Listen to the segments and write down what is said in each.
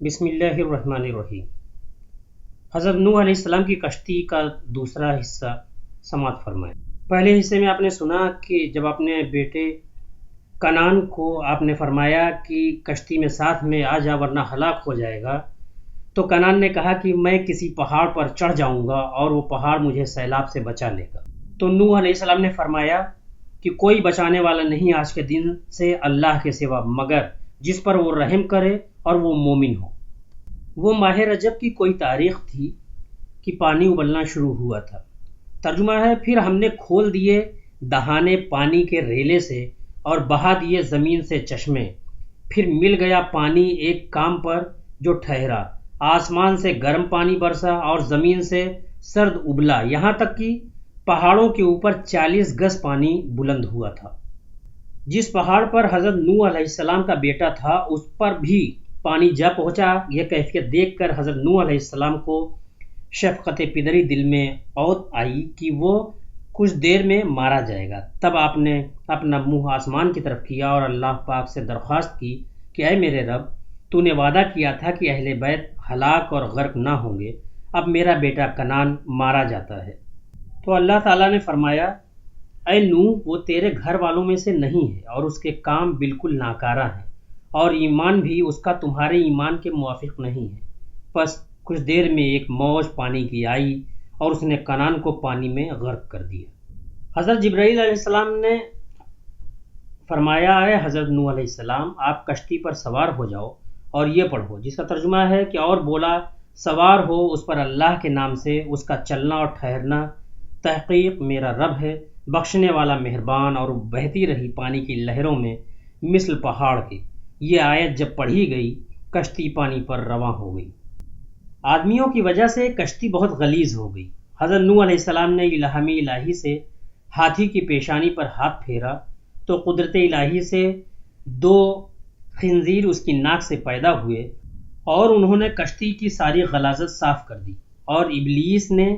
بسم اللہ الرحمن الرحیم۔ حضرت نوح علیہ السلام کی کشتی کا دوسرا حصہ سماعت فرمائیں۔ پہلے حصے میں آپ نے سنا کہ جب اپنے بیٹے کنعان کو آپ نے فرمایا کہ کشتی میں ساتھ میں آ جا ورنہ ہلاک ہو جائے گا، تو کنعان نے کہا کہ میں کسی پہاڑ پر چڑھ جاؤں گا اور وہ پہاڑ مجھے سیلاب سے بچا لے گا۔ تو نوح علیہ السلام نے فرمایا کہ کوئی بچانے والا نہیں آج کے دن سے اللہ کے سوا مگر جس پر وہ رحم کرے اور وہ مومن ہو۔ وہ ماہ رجب کی کوئی تاریخ تھی کہ پانی ابلنا شروع ہوا تھا۔ ترجمہ ہے، پھر ہم نے کھول دیے دہانے پانی کے ریلے سے اور بہا دیے زمین سے چشمے، پھر مل گیا پانی ایک کام پر جو ٹھہرا، آسمان سے گرم پانی برسا اور زمین سے سرد ابلا، یہاں تک کہ پہاڑوں کے اوپر 40 گز پانی بلند ہوا تھا۔ جس پہاڑ پر حضرت نوح علیہ السلام کا بیٹا تھا اس پر بھی پانی جا پہنچا۔ یہ کیفیت دیکھ کر حضرت نوح علیہ السلام کو شفقت پدری دل میں اوت آئی کہ وہ کچھ دیر میں مارا جائے گا۔ تب آپ نے اپنا منہ آسمان کی طرف کیا اور اللہ پاک سے درخواست کی کہ اے میرے رب، تو نے وعدہ کیا تھا کہ اہل بیت ہلاک اور غرق نہ ہوں گے، اب میرا بیٹا کنعان مارا جاتا ہے۔ تو اللہ تعالیٰ نے فرمایا، اے نوح، وہ تیرے گھر والوں میں سے نہیں ہے اور اس کے کام بالکل ناکارہ ہیں، اور ایمان بھی اس کا تمہارے ایمان کے موافق نہیں ہے۔ پس کچھ دیر میں ایک موج پانی کی آئی اور اس نے کنعان کو پانی میں غرق کر دیا۔ حضرت جبرائیل علیہ السلام نے فرمایا، اے حضرت نوح علیہ السلام، آپ کشتی پر سوار ہو جاؤ اور یہ پڑھو، جس کا ترجمہ ہے کہ اور بولا، سوار ہو اس پر اللہ کے نام سے، اس کا چلنا اور ٹھہرنا تحقیق میرا رب ہے، بخشنے والا مہربان، اور بہتی رہی پانی کی لہروں میں مثل پہاڑ کے۔ یہ آیت جب پڑھی گئی کشتی پانی پر رواں ہو گئی۔ آدمیوں کی وجہ سے کشتی بہت غلیظ ہو گئی۔ حضرت نوح علیہ السلام نے الہام الہی سے ہاتھی کی پیشانی پر ہاتھ پھیرا تو قدرت الہی سے 2 خنزیر اس کی ناک سے پیدا ہوئے اور انہوں نے کشتی کی ساری غلاظت صاف کر دی، اور ابلیس نے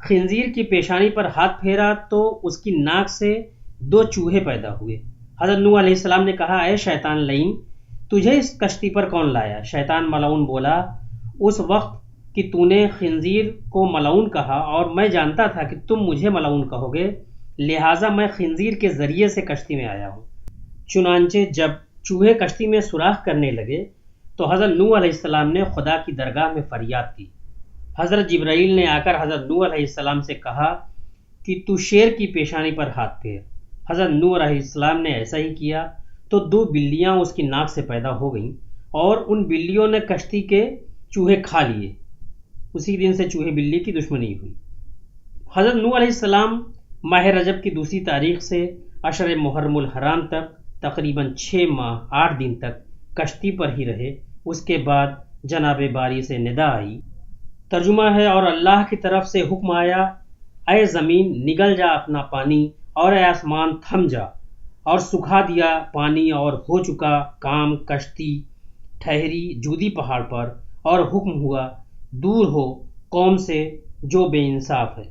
خنزیر کی پیشانی پر ہاتھ پھیرا تو اس کی ناک سے 2 چوہے پیدا ہوئے۔ حضرت نوح علیہ السلام نے کہا، اے شیطان لعین، تجھے اس کشتی پر کون لایا؟ شیطان ملعون بولا، اس وقت کہ تو نے خنزیر کو ملعون کہا اور میں جانتا تھا کہ تم مجھے ملعون کہو گے، لہٰذا میں خنزیر کے ذریعے سے کشتی میں آیا ہوں۔ چنانچہ جب چوہے کشتی میں سوراخ کرنے لگے تو حضرت نوح علیہ السلام نے خدا کی درگاہ میں فریاد کی۔ حضرت جبرائیل نے آ کر حضرت نوح علیہ السلام سے کہا کہ تو شیر کی پیشانی پر ہاتھ پھیر۔ حضرت نوح علیہ السلام نے ایسا ہی کیا تو 2 بلیاں اس کی ناک سے پیدا ہو گئیں اور ان بلیوں نے کشتی کے چوہے کھا لیے۔ اسی دن سے چوہے بلی کی دشمنی ہوئی۔ حضرت نوح علیہ السلام ماہ رجب کی دوسری تاریخ سے عشر محرم الحرام تک تقریباً 6 ماہ 8 دن تک کشتی پر ہی رہے۔ اس کے بعد جناب باری سے ندا آئی۔ ترجمہ ہے، اور اللہ کی طرف سے حکم آیا، اے زمین نگل جا اپنا پانی، اور اے آسمان تھم جا، اور سکھا دیا پانی، اور ہو چکا کام، کشتی ٹھہری جودی پہاڑ پر، اور حکم ہوا، دور ہو قوم سے جو بے انصاف ہے۔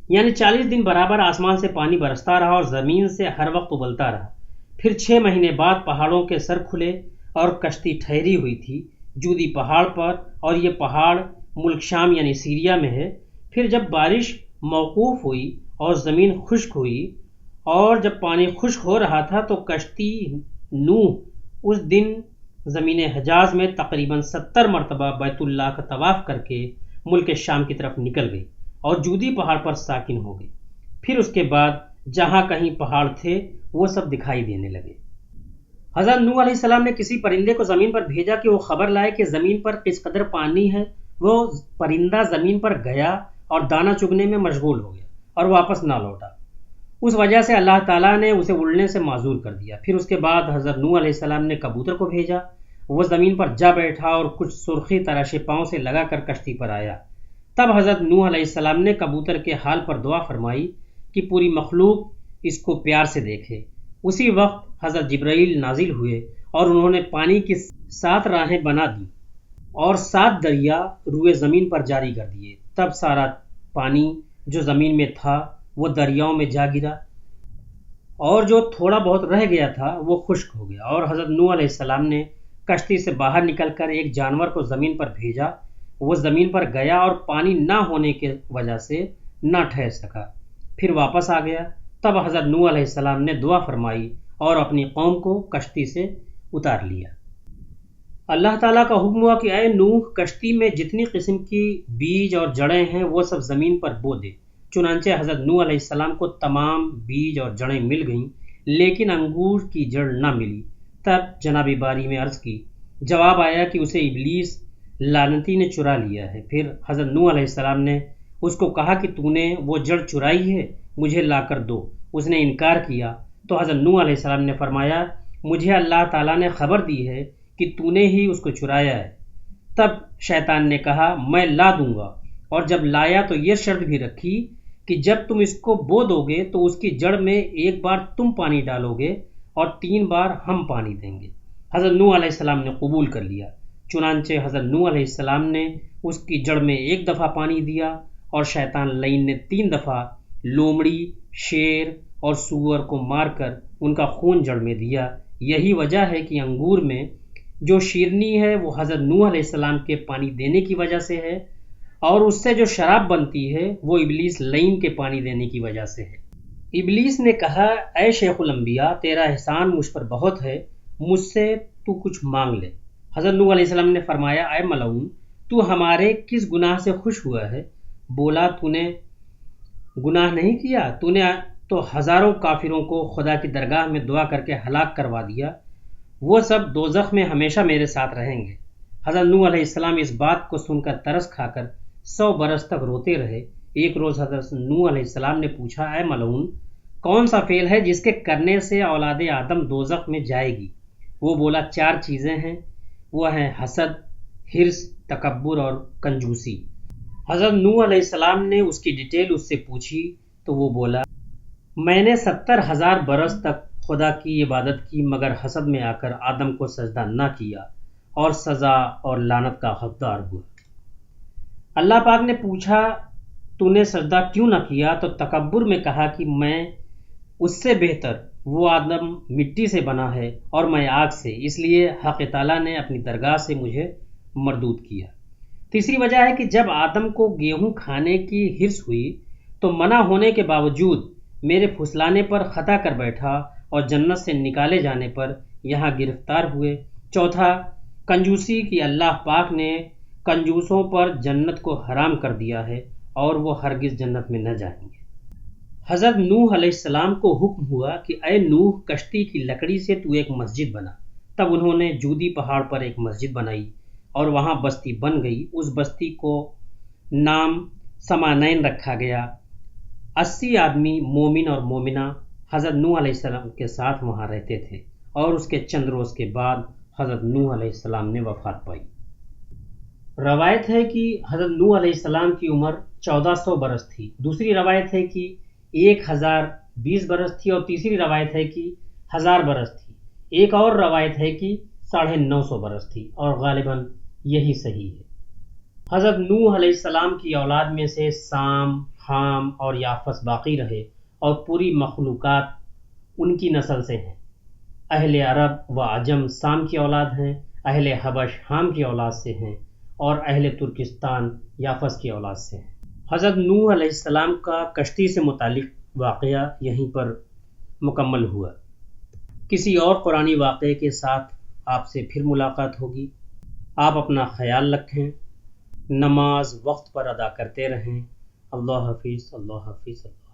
یعنی 40 دن برابر آسمان سے پانی برستا رہا اور زمین سے ہر وقت ابلتا رہا۔ پھر 6 مہینے بعد پہاڑوں کے سر کھلے اور کشتی ٹھہری ہوئی تھی جودی پہاڑ پر، اور یہ پہاڑ ملک شام یعنی سیریا میں ہے۔ پھر جب بارش موقوف ہوئی اور زمین خشک ہوئی اور جب پانی خشک ہو رہا تھا تو کشتی نوح اس دن زمین حجاز میں تقریباً 70 مرتبہ بیت اللہ کا طواف کر کے ملک شام کی طرف نکل گئی اور جودی پہاڑ پر ساکن ہو گئی۔ پھر اس کے بعد جہاں کہیں پہاڑ تھے وہ سب دکھائی دینے لگے۔ حضرت نوح علیہ السلام نے کسی پرندے کو زمین پر بھیجا کہ وہ خبر لائے کہ زمین پر کس قدر پانی ہے۔ وہ پرندہ زمین پر گیا اور دانہ چگنے میں مشغول ہو گیا اور واپس نہ لوٹا۔ اس وجہ سے اللہ تعالیٰ نے اسے اڑنے سے معذور کر دیا۔ پھر اس کے بعد حضرت نوح علیہ السلام نے کبوتر کو بھیجا، وہ زمین پر جا بیٹھا اور کچھ سرخی تراشے پاؤں سے لگا کر کشتی پر آیا۔ تب حضرت نوح علیہ السلام نے کبوتر کے حال پر دعا فرمائی کہ پوری مخلوق اس کو پیار سے دیکھے۔ اسی وقت حضرت جبرائیل نازل ہوئے اور انہوں نے پانی کی 7 راہیں بنا دیں اور 7 دریا روئے زمین پر جاری کر دیے۔ تب سارا پانی جو زمین میں تھا وہ دریاؤں میں جا گرا، اور جو تھوڑا بہت رہ گیا تھا وہ خشک ہو گیا، اور حضرت نوح علیہ السلام نے کشتی سے باہر نکل کر ایک جانور کو زمین پر بھیجا، وہ زمین پر گیا اور پانی نہ ہونے کی وجہ سے نہ ٹھہر سکا، پھر واپس آ گیا۔ تب حضرت نوح علیہ السلام نے دعا فرمائی اور اپنی قوم کو کشتی سے اتار لیا۔ اللہ تعالیٰ کا حکم ہوا کہ اے نوح، کشتی میں جتنی قسم کی بیج اور جڑیں ہیں وہ سب زمین پر بو دے۔ چنانچہ حضرت نوح علیہ السلام کو تمام بیج اور جڑیں مل گئیں، لیکن انگور کی جڑ نہ ملی۔ تب جناب باری میں عرض کی، جواب آیا کہ اسے ابلیس لعنتی نے چرا لیا ہے۔ پھر حضرت نوح علیہ السلام نے اس کو کہا کہ تو نے وہ جڑ چرائی ہے، مجھے لا کر دو۔ اس نے انکار کیا تو حضرت نوح علیہ السلام نے فرمایا، مجھے اللہ تعالیٰ نے خبر دی ہے کہ تو نے ہی اس کو چرایا ہے۔ تب شیطان نے کہا، میں لا دوں گا، اور جب لایا تو یہ شرط بھی رکھی کہ جب تم اس کو بو دو گے تو اس کی جڑ میں ایک بار تم پانی ڈالو گے اور 3 بار ہم پانی دیں گے۔ حضرت نوح علیہ السلام نے قبول کر لیا۔ چنانچہ حضرت نوح علیہ السلام نے اس کی جڑ میں 1 دفعہ پانی دیا، اور شیطان لعین نے 3 دفعہ لومڑی، شیر اور سور کو مار کر ان کا خون جڑ میں دیا۔ یہی وجہ ہے کہ انگور میں جو شیرنی ہے وہ حضرت نوح علیہ السلام کے پانی دینے کی وجہ سے ہے، اور اس سے جو شراب بنتی ہے وہ ابلیس لعین کے پانی دینے کی وجہ سے ہے۔ ابلیس نے کہا، اے شیخ الانبیاء، تیرا احسان مجھ پر بہت ہے، مجھ سے تو کچھ مانگ لے۔ حضرت نوح علیہ السلام نے فرمایا، اے ملعون، تو ہمارے کس گناہ سے خوش ہوا ہے؟ بولا، تو نے گناہ نہیں کیا، تو نے تو ہزاروں کافروں کو خدا کی درگاہ میں دعا کر کے ہلاک کروا دیا، وہ سب دوزخ میں ہمیشہ میرے ساتھ رہیں گے۔ حضرت نوح علیہ السلام اس بات کو سن کر ترس کھا کر 100 برس تک روتے رہے۔ ایک روز حضرت نوح علیہ السلام نے پوچھا، اے ملعون، کون سا فعل ہے جس کے کرنے سے اولاد آدم دوزخ میں جائے گی؟ وہ بولا، 4 چیزیں ہیں، وہ ہیں حسد، حرص، تکبر اور کنجوسی۔ حضرت نوح علیہ السلام نے اس کی ڈیٹیل اس سے پوچھی تو وہ بولا، میں نے 70,000 برس تک خدا کی عبادت کی، مگر حسد میں آ کر آدم کو سجدہ نہ کیا اور سزا اور لعنت کا حقدار ہوا۔ اللہ پاک نے پوچھا، تو نے سجدہ کیوں نہ کیا؟ تو تکبر میں کہا کہ میں اس سے بہتر، وہ آدم مٹی سے بنا ہے اور میں آگ سے، اس لیے حق تعالیٰ نے اپنی درگاہ سے مجھے مردود کیا۔ تیسری وجہ ہے کہ جب آدم کو گیہوں کھانے کی حرص ہوئی تو منع ہونے کے باوجود میرے پھسلانے پر خطا کر بیٹھا اور جنت سے نکالے جانے پر یہاں گرفتار ہوئے۔ چوتھا، کنجوسی کی اللہ پاک نے کنجوسوں پر جنت کو حرام کر دیا ہے اور وہ ہرگز جنت میں نہ جائیں گے۔ حضرت نوح علیہ السلام کو حکم ہوا کہ اے نوح، کشتی کی لکڑی سے تو ایک مسجد بنا۔ تب انہوں نے جودی پہاڑ پر ایک مسجد بنائی اور وہاں بستی بن گئی۔ اس بستی کو نام سمانین رکھا گیا۔ 80 آدمی مومن اور مومنہ حضرت نوح علیہ السلام کے ساتھ وہاں رہتے تھے، اور اس کے چند روز کے بعد حضرت نوح علیہ السلام نے وفات پائی۔ روایت ہے کہ حضرت نوح علیہ السلام کی عمر 1400 برس تھی، دوسری روایت ہے کہ 1020 برس تھی، اور تیسری روایت ہے کہ 1000 برس تھی، ایک اور روایت ہے کہ 950 برس تھی، اور غالباً یہی صحیح ہے۔ حضرت نوح علیہ السلام کی اولاد میں سے سام، حام اور یافس باقی رہے، اور پوری مخلوقات ان کی نسل سے ہیں۔ اہل عرب و عجم سام کی اولاد ہیں، اہل حبش حام کی اولاد سے ہیں، اور اہل ترکستان یافس کی اولاد سے ہیں۔ حضرت نوح علیہ السلام کا کشتی سے متعلق واقعہ یہیں پر مکمل ہوا۔ کسی اور قرآنی واقعے کے ساتھ آپ سے پھر ملاقات ہوگی۔ آپ اپنا خیال رکھیں، نماز وقت پر ادا کرتے رہیں۔ اللہ حافظ، اللہ حافظ، اللہ